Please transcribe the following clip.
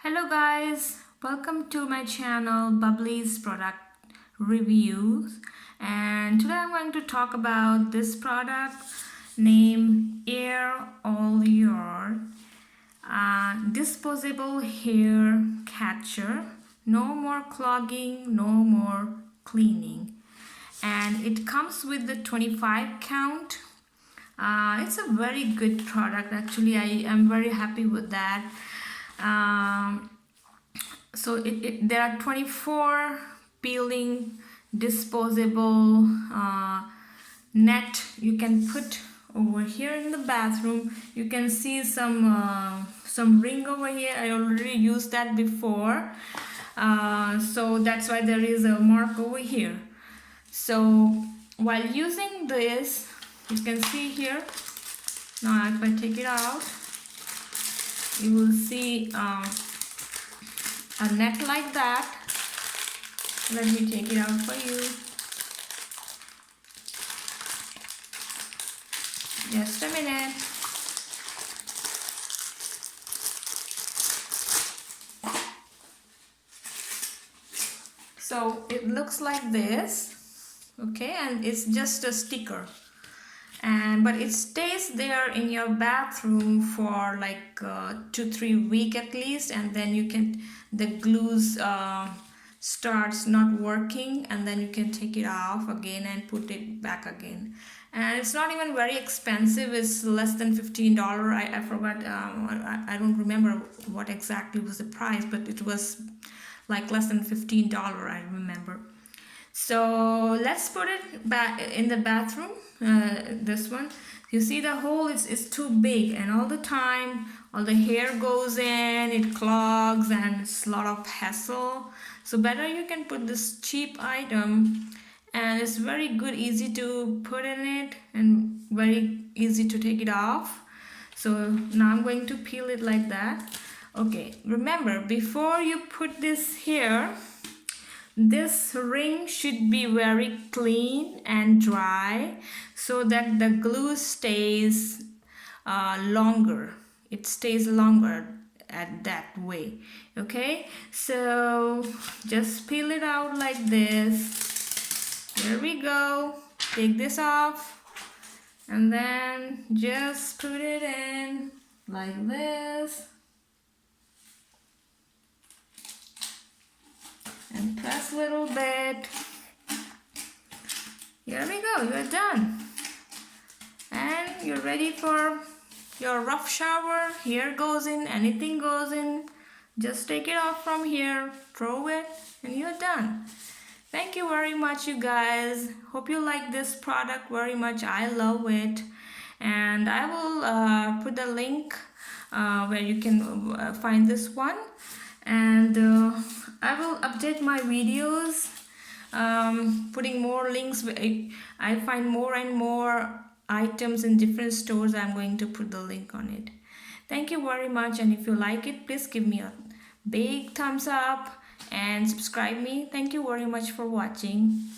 Hello guys, welcome to my channel Bubbly's product reviews, and today I'm going to talk about this product named Aire Allure disposable hair catcher. No more clogging, no more cleaning, and it comes with the 25 count. It's a very good product. Actually, I am very happy with that. So there are 24 peeling disposable net you can put over here in the bathroom. You can see some ring over here. I already used that before, so that's why there is a mark over here. So while using this, you can see here, now if I take it out, you will see a net like that. Let me take it out for you. Just a minute. So it looks like this, okay, and it's just a sticker. But it stays there in your bathroom for like 2-3 weeks at least, and then the glues starts not working, and then you can take it off again and put it back again. And it's not even very expensive. It's less than $15. I forgot, I don't remember what exactly was the price, but it was like less than $15, I remember. So let's put it back in the bathroom. This one, you see the hole is too big, and all the time all the hair goes in, it clogs, and it's a lot of hassle. So better you can put this cheap item, and it's very good, easy to put in it and very easy to take it off. So now I'm going to peel it like that. Okay, remember, before you put this here, this ring should be very clean and dry so that the glue stays longer. It stays longer at that way. Okay, so just peel it out like this. There we go. Take this off and then just put it in like this. And press a little bit. Here we go, you're done. And you're ready for your rough shower. Hair goes in, anything goes in. Just take it off from here, throw it, and you're done. Thank you very much, you guys. Hope you like this product very much. I love it. And I will put the link where you can find this one. And I will update my videos, putting more links. I find more and more items in different stores. I'm going to put the link on it. Thank you very much, and if you like it, please give me a big thumbs up and subscribe me. Thank you very much for watching.